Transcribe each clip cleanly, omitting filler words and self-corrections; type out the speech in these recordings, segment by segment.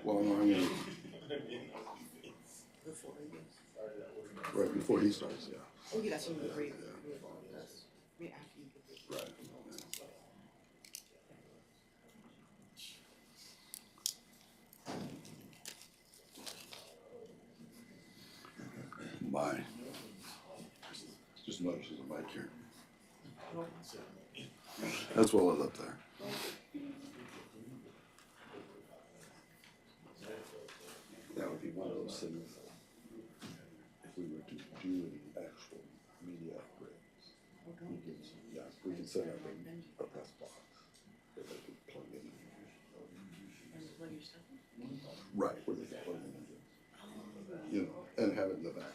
Well, no, I mean, Before he goes. right before he starts, yeah. Oh, yeah, that's when we agree. Yeah. I mean, after you get the. Right. Bye. Just notice there's a mic here. As well as up there. That would be one of those things, if we were to do any actual media upgrades, we can set up a press box that they could plug in. And plug your stuff in? Right, where they can plug in, you know, and have it in the back.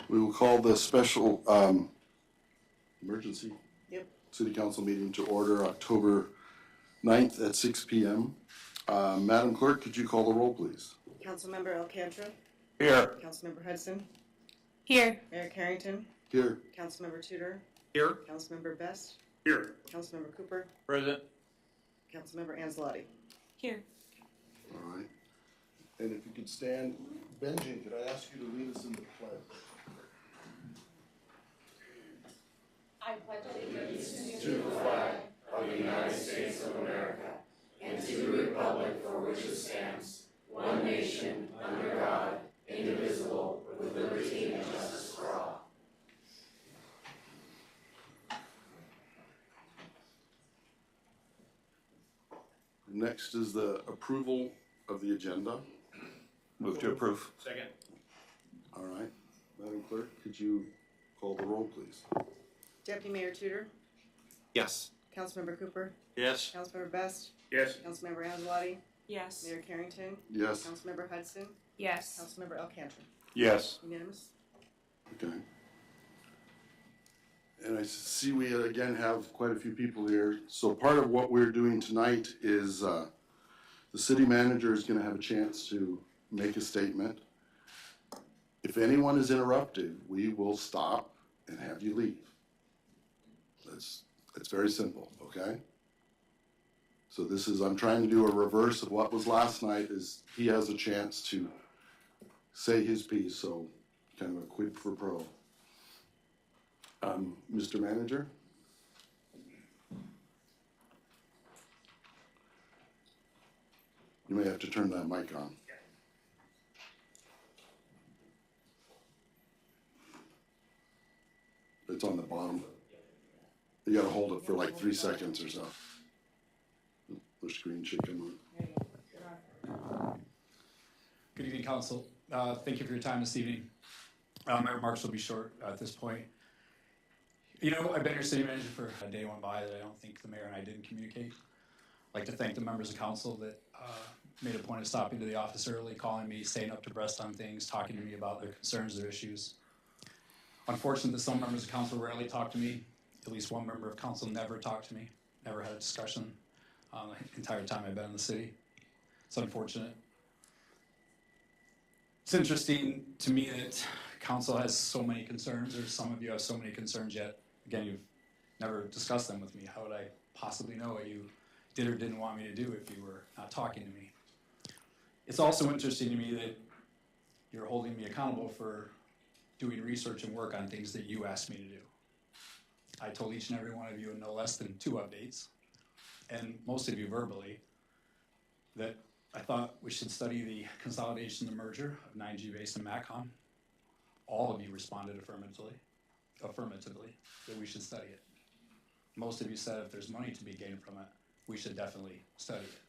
We will call the special emergency Yep. city council meeting to order October 9th at 6 p.m. Madam Clerk, could you call the roll, please? Councilmember Alcantara. Here. Councilmember Hudson. Here. Mayor Carrington. Here. Councilmember Tudor. Here. Councilmember Best. Here. Councilmember Cooper. Present. Councilmember Anzalotti. Here. All right. And if you could stand, Benji, could I ask you to lead us in the pledge? I pledge allegiance To the flag of the United States of America and to the republic for which it stands, one nation, under God, indivisible, with liberty and justice for all. Next is the approval of the agenda. Move to approve. Second. All right. Madam Clerk, could you call the roll, please? Deputy Mayor Tudor. Yes. Councilmember Cooper. Yes. Councilmember Best. Yes. Councilmember Anzalotti. Yes. Mayor Carrington. Yes. Councilmember Hudson. Yes. Councilmember Alcantara. Yes. Unanimous? Okay. And I see we again have quite a few people here. So part of what we're doing tonight is the city manager is going to have a chance to make a statement. If anyone is interrupted, we will stop and have you leave. It's very simple, okay? So this is, I'm trying to do a reverse of what was last night, is he has a chance to say his piece, so kind of a quid pro quo. Mr. Manager? You may have to turn that mic on. It's on the bottom. You gotta hold it for like 3 seconds or so. Push green chicken on. Good evening, Council. Thank you for your time this evening. My remarks will be short at this point. You know, I've been your city manager for a day went by that I don't think the mayor and I didn't communicate. I'd like to thank the members of council that made a point of stopping to the office early, calling me, staying up to breast on things, talking to me about their concerns, their issues. Unfortunately, that some members of council rarely talk to me. At least one member of council never talked to me, never had a discussion the entire time I've been in the city. It's unfortunate. It's interesting to me that council has so many concerns, or some of you have so many concerns, yet again, you've never discussed them with me. How would I possibly know what you did or didn't want me to do if you were not talking to me? It's also interesting to me that you're holding me accountable for doing research and work on things that you asked me to do. I told each and every one of you in no less than 2 updates, and most of you verbally, that I thought we should study the consolidation, the merger of 9G Base and MACOM. All of you responded affirmatively that we should study it. Most of you said if there's money to be gained from it, we should definitely study it.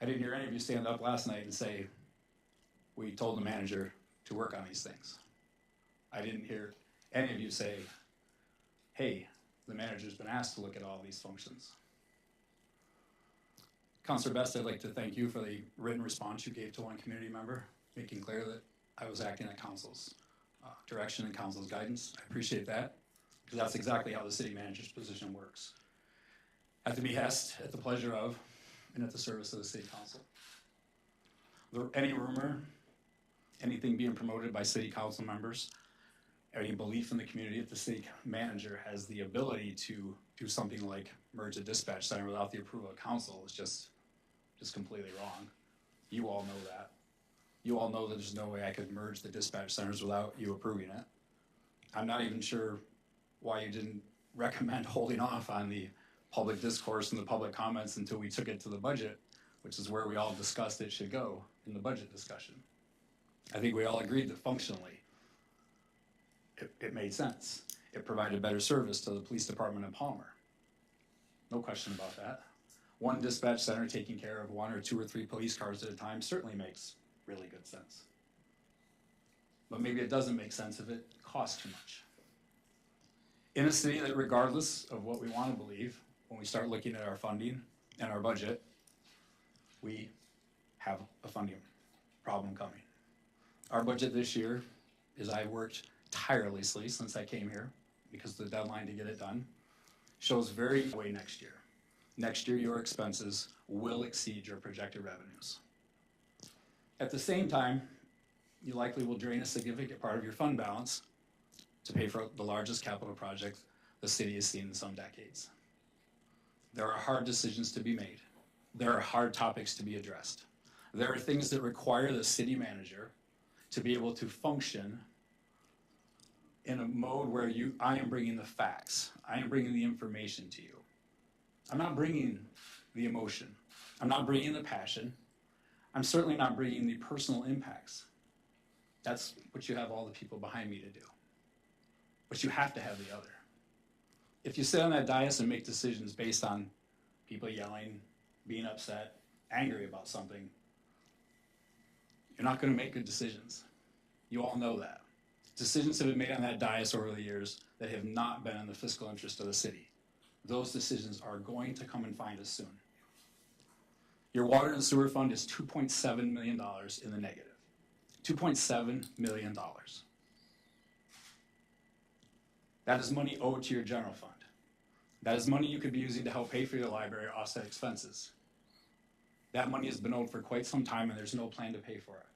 I didn't hear any of you stand up last night and say, we told the manager to work on these things. I didn't hear any of you say, hey, the manager's been asked to look at all these functions. Councilor Best, I'd like to thank you for the written response you gave to one community member, making clear that I was acting at council's direction and council's guidance. I appreciate that, because that's exactly how the city manager's position works. At the behest, at the pleasure of, and at the service of the city council. Any rumor, anything being promoted by city council members, any belief in the community that the city manager has the ability to do something like merge a dispatch center without the approval of council is just completely wrong. You all know that. You all know that there's no way I could merge the dispatch centers without you approving it. I'm not even sure why you didn't recommend holding off on the public discourse and the public comments until we took it to the budget, which is where we all discussed it should go in the budget discussion. I think we all agreed that functionally it made sense. It provided better service to the police department in Palmer. No question about that. One dispatch center taking care of 1 or 2 or 3 police cars at a time certainly makes really good sense. But maybe it doesn't make sense if it costs too much. In a city that, regardless of what we want to believe, when we start looking at our funding and our budget, we have a funding problem coming. Our budget this year, as I worked tirelessly since I came here, because the deadline to get it done, shows very way next year. Next year, your expenses will exceed your projected revenues. At the same time, you likely will drain a significant part of your fund balance to pay for the largest capital project the city has seen in some decades. There are hard decisions to be made. There are hard topics to be addressed. There are things that require the city manager to be able to function in a mode where I am bringing the facts. I am bringing the information to you. I'm not bringing the emotion. I'm not bringing the passion. I'm certainly not bringing the personal impacts. That's what you have all the people behind me to do. But you have to have the other. If you sit on that dais and make decisions based on people yelling, being upset, angry about something, you're not going to make good decisions. You all know that. Decisions have been made on that dais over the years that have not been in the fiscal interest of the city. Those decisions are going to come and find us soon. Your water and sewer fund is $2.7 million in the negative. $2.7 million. That is money owed to your general fund. That is money you could be using to help pay for your library or offset expenses. That money has been owed for quite some time and there's no plan to pay for it.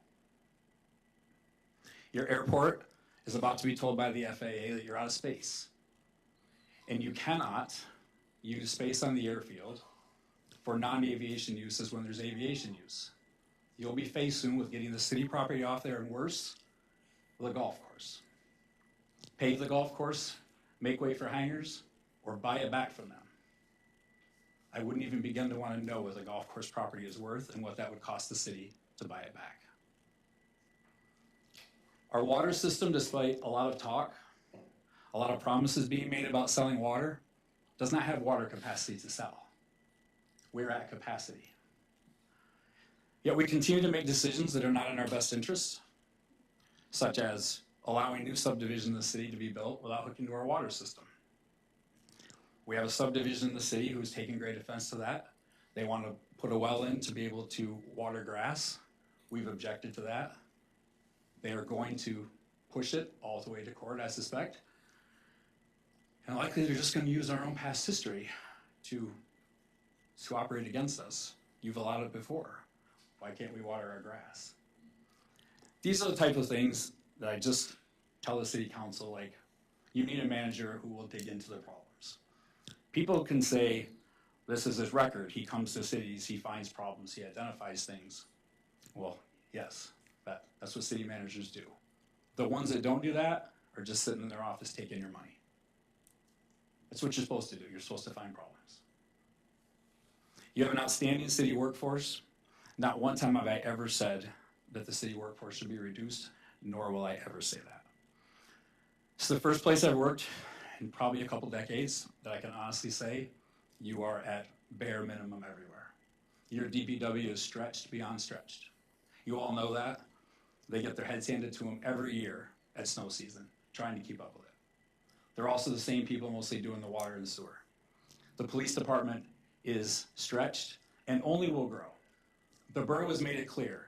Your airport is about to be told by the FAA that you're out of space. And you cannot use space on the airfield for non-aviation uses when there's aviation use. You'll be faced soon with getting the city property off there and worse, the golf course. Pave the golf course, make way for hangars, or buy it back from them. I wouldn't even begin to want to know what the golf course property is worth and what that would cost the city to buy it back. Our water system, despite a lot of talk, a lot of promises being made about selling water, does not have water capacity to sell. We're at capacity. Yet we continue to make decisions that are not in our best interests, such as allowing new subdivisions in the city to be built without hooking to our water system. We have a subdivision in the city who's taking great offense to that. They want to put a well in to be able to water grass. We've objected to that. They are going to push it all the way to court, I suspect. And likely they're just going to use our own past history to operate against us. You've allowed it before. Why can't we water our grass? These are the type of things that I just tell the city council, like, you need a manager who will dig into their problems. People can say, this is his record. He comes to cities, he finds problems, he identifies things. Well, yes, that's what city managers do. The ones that don't do that are just sitting in their office taking your money. That's what you're supposed to do. You're supposed to find problems. You have an outstanding city workforce. Not one time have I ever said that the city workforce should be reduced, nor will I ever say that. It's the first place I've worked in probably a couple decades that I can honestly say you are at bare minimum everywhere. Your DPW is stretched beyond stretched. You all know that. They get their heads handed to them every year at snow season, trying to keep up with it. They're also the same people mostly doing the water and sewer. The police department is stretched and only will grow. The borough has made it clear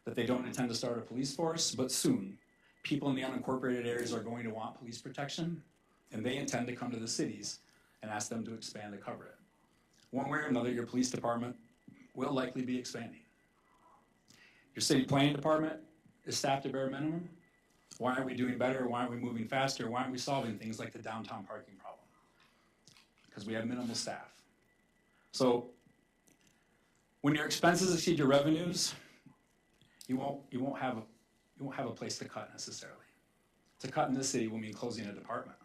that they don't intend to start a police force, but soon people in the unincorporated areas are going to want police protection, and they intend to come to the cities and ask them to expand to cover it. One way or another, your police department will likely be expanding. Your city planning department is staffed at bare minimum. Why aren't we doing better? Why aren't we moving faster? Why aren't we solving things like the downtown parking problem? Because we have minimal staff. So when your expenses exceed your revenues, you won't have a place to cut necessarily. To cut in this city will mean closing a department.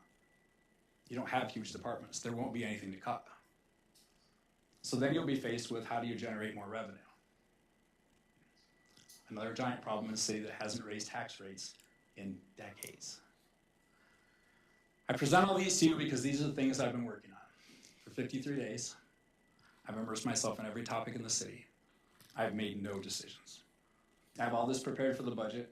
You don't have huge departments. There won't be anything to cut. So then you'll be faced with, how do you generate more revenue? Another giant problem in a city that hasn't raised tax rates in decades. I present all these to you because these are the things I've been working on. For 53 days, I've immersed myself in every topic in the city. I've made no decisions. I have all this prepared for the budget.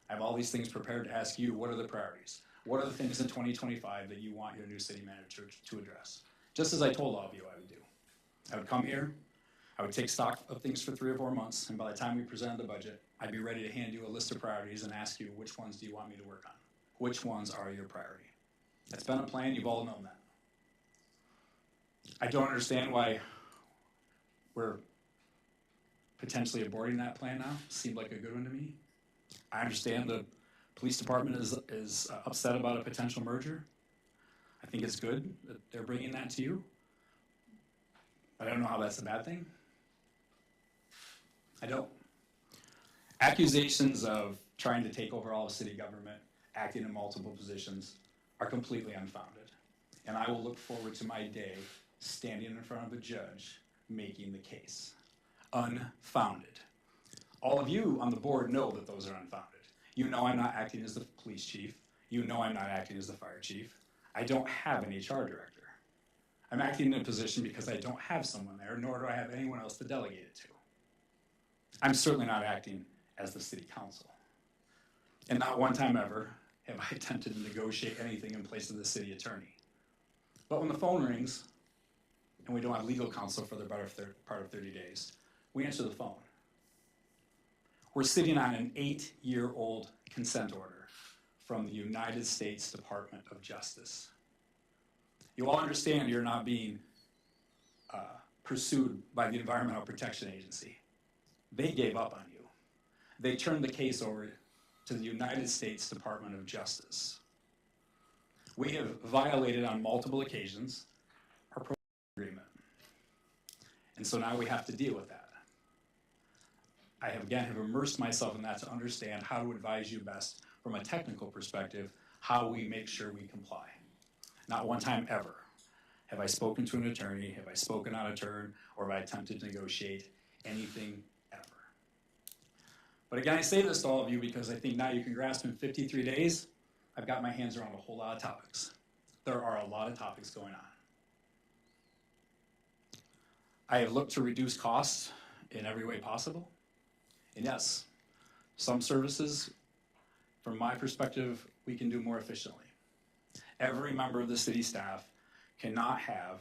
I have all these things prepared to ask you, what are the priorities? What are the things in 2025 that you want your new city manager to address? Just as I told all of you I would do. I would come here, I would take stock of things for 3 or 4 months, and by the time we presented the budget, I'd be ready to hand you a list of priorities and ask you, which ones do you want me to work on? Which ones are your priority? That's been a plan, you've all known that. I don't understand why we're potentially aborting that plan now. Seemed like a good one to me. I understand the police department is upset about a potential merger. I think it's good that they're bringing that to you. But I don't know how that's a bad thing. I don't. Accusations of trying to take over all of city government, acting in multiple positions, are completely unfounded. And I will look forward to my day standing in front of a judge making the case. Unfounded. All of you on the board know that those are unfounded. You know I'm not acting as the police chief. You know I'm not acting as the fire chief. I don't have an HR director. I'm acting in a position because I don't have someone there, nor do I have anyone else to delegate it to. I'm certainly not acting as the city council. And not one time ever have I attempted to negotiate anything in place of the city attorney. But when the phone rings, and we don't have legal counsel for the better part of 30 days, we answer the phone. We're sitting on an 8-year-old consent order from the United States Department of Justice. You all understand you're not being pursued by the Environmental Protection Agency. They gave up on you. They turned the case over to the United States Department of Justice. We have violated on multiple occasions our agreement. And so now we have to deal with that. I have immersed myself in that to understand how to advise you best from a technical perspective, how we make sure we comply. Not one time ever have I spoken to an attorney, have I spoken out of turn, or have I attempted to negotiate anything ever. But again, I say this to all of you because I think now you can grasp in 53 days, I've got my hands around a whole lot of topics. There are a lot of topics going on. I have looked to reduce costs in every way possible. And yes, some services, from my perspective, we can do more efficiently. Every member of the city staff cannot have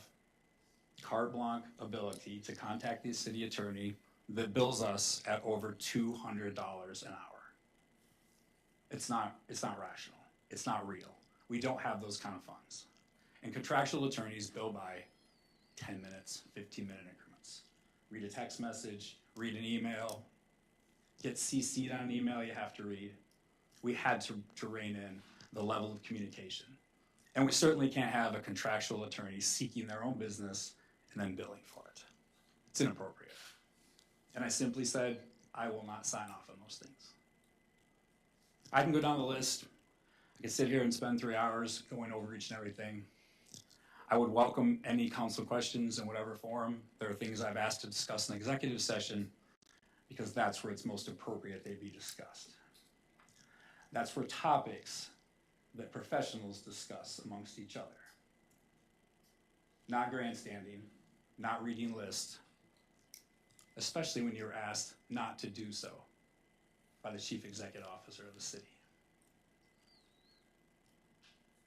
carte blanche ability to contact the city attorney that bills us at over $200 an hour. It's not rational. It's not real. We don't have those kind of funds. And contractual attorneys bill by 10 minutes, 15-minute increments. Read a text message, read an email, get CC'd on an email you have to read. We had to rein in the level of communication. And we certainly can't have a contractual attorney seeking their own business and then billing for it. It's inappropriate. And I simply said, I will not sign off on those things. I can go down the list. I can sit here and spend 3 hours going over each and everything. I would welcome any council questions in whatever form. There are things I've asked to discuss in executive session because that's where it's most appropriate they be discussed. That's for topics that professionals discuss amongst each other. Not grandstanding, not reading lists, especially when you're asked not to do so by the chief executive officer of the city.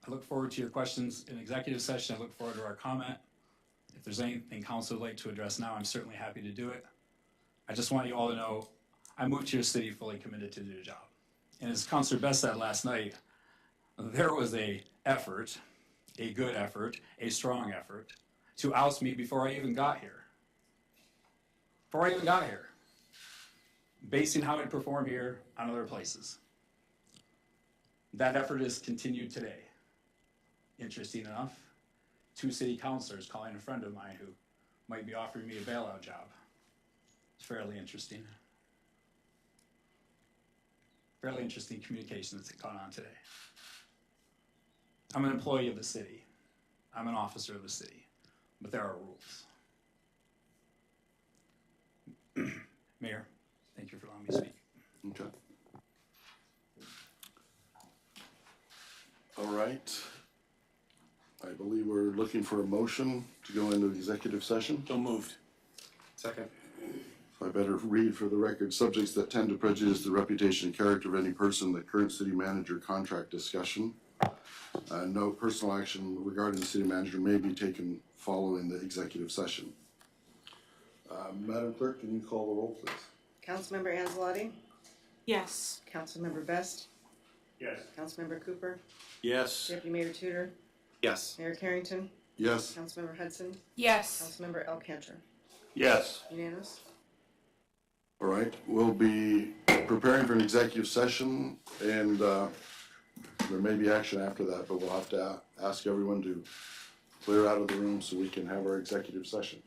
I look forward to your questions in executive session. I look forward to our comment. If there's anything council would like to address now, I'm certainly happy to do it. I just want you all to know I moved to your city fully committed to do the job. And as Councilor Best said last night, there was a effort, a good effort, a strong effort to oust me before I even got here. Basing how I perform here on other places. That effort is continued today. Interesting enough, 2 city councilors calling a friend of mine who might be offering me a bailout job. It's fairly interesting. Fairly interesting communication that's gone on today. I'm an employee of the city. I'm an officer of the city, but there are rules. Mayor, thank you for allowing me to speak. Okay. All right. I believe we're looking for a motion to go into executive session. So moved. Second. So I better read for the record, subjects that tend to prejudice the reputation and character of any person, the current city manager contract discussion. No personal action regarding the city manager may be taken following the executive session. Madam Clerk, can you call the roll, please? Councilmember Anzalati, Yes. Councilmember Best, Yes. Councilmember Cooper, Yes. Deputy Mayor Tudor, Yes. Mayor Carrington, Yes. Councilmember Hudson, Yes. Councilmember Alcantar. Yes. Unanimous? All right, we'll be preparing for an executive session, and there may be action after that, but we'll have to ask everyone to clear out of the room so we can have our executive session.